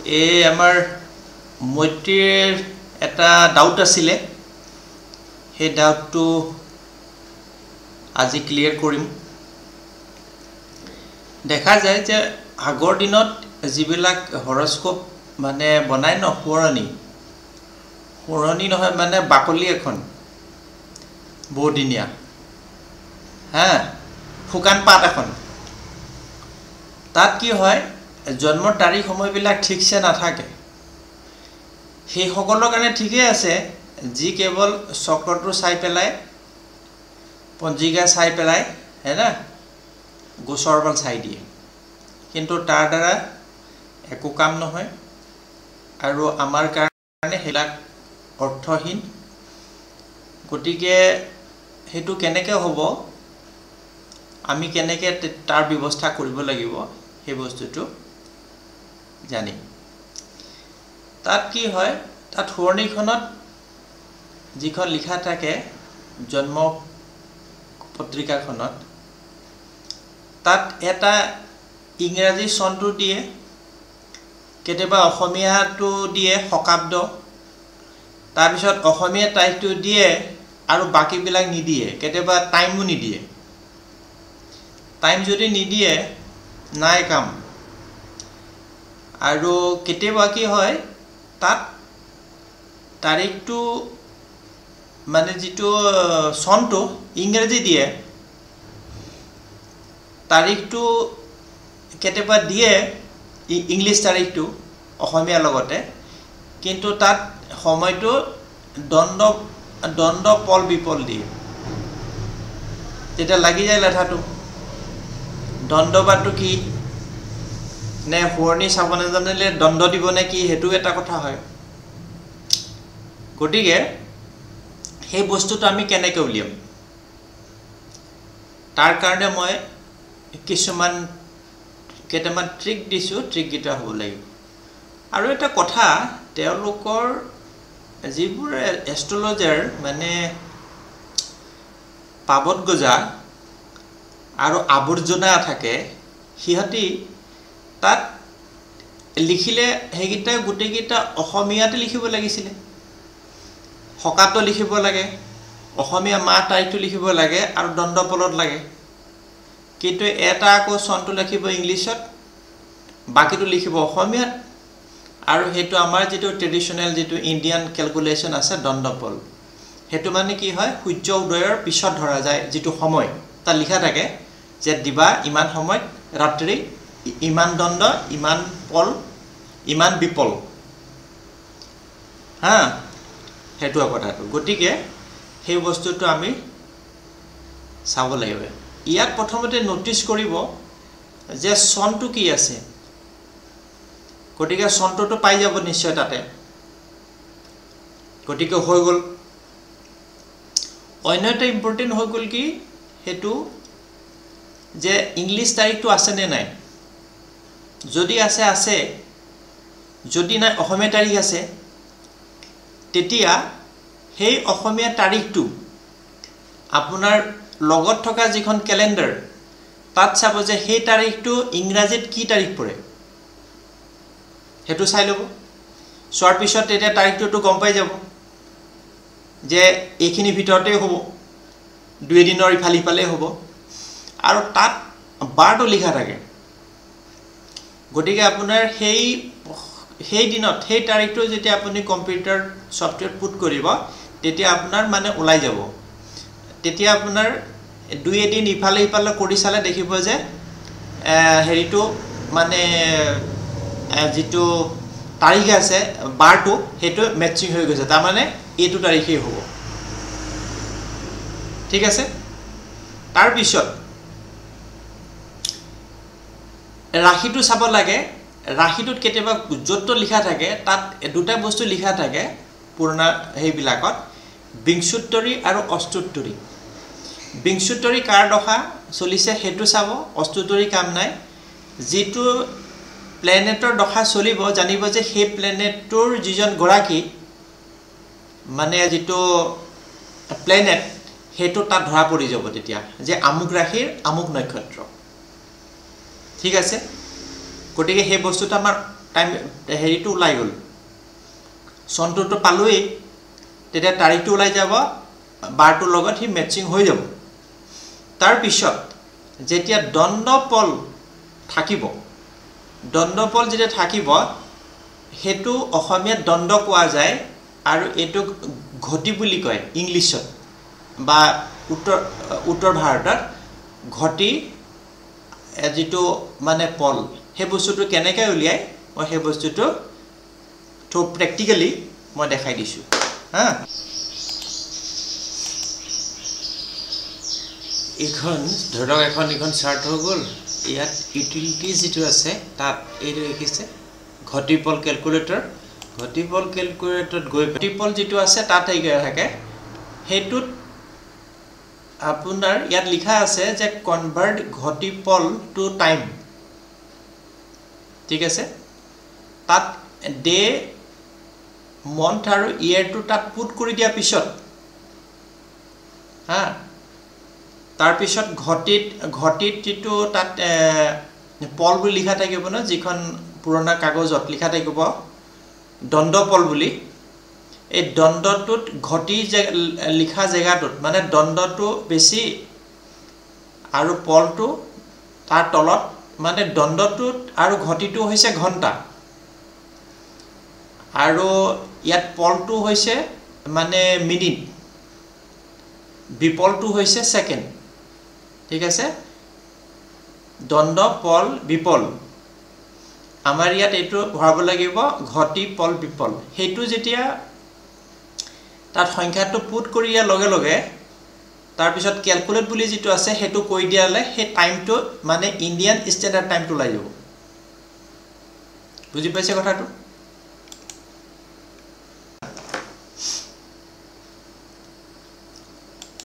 এই আমাৰ মৈত্ৰীৰ এটা ডাউট আছিলে, সেই ডাউটটো আজি ক্লিয়াৰ কৰিম। দেখা যায় যে আগৰ দিনত যিবিলাক হৰস্কোপ মানে বনাই ন, সোঁৱৰণি নহয় মানে বাকলি এখন বহুদিনীয়া, শুকান পাত এখন, তাত কি হয় জন্মৰ তাৰিখ সময়বিলাক ঠিকছে নাথাকে। সেইসকলৰ কাৰণে ঠিকেই আছে যি কেৱল চক্ৰটো চাই পেলাই, পঞ্জিকা চাই পেলাই, গোচৰবাল চাই দিয়ে, কিন্তু তাৰ দ্বাৰা একো কাম নহয় আৰু আমাৰ কাৰণে সেইবিলাক অৰ্থহীন। গতিকে সেইটো কেনেকৈ হ'ব, আমি কেনেকৈ তাৰ ব্যৱস্থা কৰিব লাগিব সেই বস্তুটো জানিম। তাত কি হয়, তাত সোঁৱৰণিখনত যিখন লিখা থাকে জন্ম পত্ৰিকাখনত, তাত এটা ইংৰাজী চনটো দিয়ে, কেতিয়াবা অসমীয়াটো দিয়ে শকাব্দ, তাৰপিছত অসমীয়া তাৰিখটো দিয়ে আৰু বাকীবিলাক নিদিয়ে, কেতিয়াবা টাইমো নিদিয়ে। টাইম যদি নিদিয়ে নাই কাম। আৰু কেতিয়াবা কি হয় তাত তাৰিখটো মানে যিটো চনটো ইংৰাজী দিয়ে, তাৰিখটো কেতিয়াবা দিয়ে ইংলিছ তাৰিখটো অসমীয়াৰ লগতে, কিন্তু তাত সময়টো দণ্ড পল বিপল দিয়ে, তেতিয়া লাগি যায় লেঠাটো। দণ্ডবাদটো কি নে সোঁৱৰণি চাব নাজানিলে দণ্ড দিব নে কি, সেইটো এটা কথা হয়। গতিকে সেই বস্তুটো আমি কেনেকৈ উলিয়াম, তাৰ কাৰণে মই কেইটামান ট্ৰিক দিছোঁ, ট্ৰিককেইটা হ'ব লাগিব। আৰু এটা কথা, তেওঁলোকৰ যিবোৰ এষ্ট্ৰলজাৰ মানে পাবত গজা আৰু আৱৰ্জনা থাকে, সিহঁতি তাত লিখিলে সেইকেইটা গোটেইকেইটা অসমীয়াতে লিখিব লাগিছিলে। শকাব্দ লিখিব লাগে, অসমীয়া মাহ তাৰিখটো লিখিব লাগে আৰু দণ্ডপলত লাগে, কিন্তু এটা আকৌ চনটো লিখিব ইংলিছত, বাকীটো লিখিব অসমীয়াত। আৰু সেইটো আমাৰ যিটো ট্ৰেডিশ্যনেল যিটো ইণ্ডিয়ান কেলকুলেশ্যন আছে দণ্ডপল, সেইটো মানে কি হয় সূৰ্য উদয়ৰ পিছত ধৰা যায় যিটো সময়, তাত লিখা থাকে যে দিবা ইমান সময়ত, ৰাত্ৰি ইমান দণ্ড, ইমান পল, ইমান বিপল, সেইটো কথাটো। গতিকে সেই বস্তুটো আমি চাব লাগিব। ইয়াত প্ৰথমতে ন'টিছ কৰিব যে চনটো কি আছে, গতিকে চনটোতো পাই যাব নিশ্চয় তাতে, গতিকে হৈ গ'ল। অন্য এটা ইম্পৰ্টেণ্ট হৈ গ'ল কি, সেইটো যে ইংলিছ তাৰিখটো আছেনে নাই। যদি আছে আছে, যদি নাই অসমীয়া তাৰিখ আছে, তেতিয়া সেই অসমীয়া তাৰিখটো আপোনাৰ লগত থকা যিখন কেলেণ্ডাৰ, তাত চাব যে সেই তাৰিখটো ইংৰাজীত কি তাৰিখ পৰে, সেইটো চাই ল'ব। চোৱাৰ পিছত তেতিয়া তাৰিখটোতো গম পাই যাব যে এইখিনিৰ ভিতৰতেই হ'ব, 2 এদিনৰ ইফালে সিফালে হ'ব, আৰু তাত বাৰটো লিখা থাকে। গতিকে আপোনাৰ সেই দিনত সেই তাৰিখটো যেতিয়া আপুনি কম্পিউটাৰ ছফ্টৱেৰত পুট কৰিব, তেতিয়া আপোনাৰ মানে ওলাই যাব। তেতিয়া আপোনাৰ 2 এদিন ইফালে সিফালে কৰি চালে দেখিব যে হেৰিটো মানে যিটো তাৰিখ আছে বাৰটো, সেইটো মেটচিং হৈ গৈছে, তাৰমানে এইটো তাৰিখেই হ'ব। ঠিক আছে। তাৰপিছত ৰাশিটো চাব লাগে। ৰাশিটোত কেতিয়াবা য'ত লিখা থাকে তাত দুটা বস্তু লিখা থাকে পুৰণা সেইবিলাকত, বিংশোত্তৰী আৰু অষ্টোত্তৰী। বিংশোত্তৰী কাৰ দশা চলিছে সেইটো চাব, অষ্টোত্তৰী কাম নাই। যিটো প্লেনেটৰ দশা চলিব, জানিব যে সেই প্লেনেটটোৰ যিজন গৰাকী মানে যিটো প্লেনেট, সেইটো তাত ধৰা পৰি যাব তেতিয়া যে আমুক ৰাশিৰ আমুক নক্ষত্ৰ। ঠিক আছে। গতিকে সেই বস্তুটো আমাৰ টাইম হেৰিটো ওলাই গ'ল চনটোতো পালোৱেই তেতিয়া তাৰিখটো ওলাই যাব বাৰটোৰ লগত সি মেচিং হৈ যাব তাৰপিছত যেতিয়া দণ্ডপল থাকিব দণ্ডপল যেতিয়া থাকিব হেতু অসমীয়াত দণ্ড কোৱা যায় আৰু এটো ঘটি বুলি কয় ইংলিছত বা উত্তৰ ভাৰতত ঘটি যেটো মানে পল হে বস্তুটো কেনেকৈ উলিয়াই মই হে বস্তুটো তো প্ৰ্যাকটিক্যালি মই দেখাই দিছো হা এখন ধৰক এখন চাৰ্ট হৈ গ'ল ইয়াত ইউটিলিটি যেটো আছে তাত এইটো লিখিছে ঘটিপল ক্যালকুলেটৰ ঘটিপল ক্যালকুলেটৰত গৈ ঘটিপল যেটো আছে তাত থাকে হেতুত আপোনাৰ ইয়াত লিখা আছে যে কনভাৰ্ট ঘটিপল টু টাইম ঠিক আছে তাত ডে মন্থ আৰু ইয়াৰটো তাত পুট কৰি দিয়া পিছত হা তাৰ পিছত ঘটিত যেটো তাত পল বুলি লিখা থাকিব ন যিখন পুৰণা কাগজত লিখা থাকিব দণ্ডপল বুলি এই দণ্ডটোত ঘটি লিখা জেগাটোত মানে দণ্ডটো বেছি আৰু পলটো তাৰ তলত মানে দণ্ডটোত আৰু ঘটিটো হৈছে ঘণ্টা আৰু ইয়াত পলটো হৈছে মানে মিনিট বিপলটো হৈছে সেকেন্ড ঠিক আছে দণ্ড পল বিপল আমাৰ ইয়াত এইটো ভৰাব লাগিব ঘটি পল বিপল হেতু যেতিয়া তাত সংখ্যাটো পুট কৰি ইয়াৰ লগে লগে তাৰ পিছত ক্যালকুলেট বুলি যেটো আছে হেতু কৈ দিয়ালে হে টাইমটো মানে ইন্ডিয়ান স্ট্যান্ডাৰ্ড টাইমটো লাই যাব বুজি পাইছে কথাটো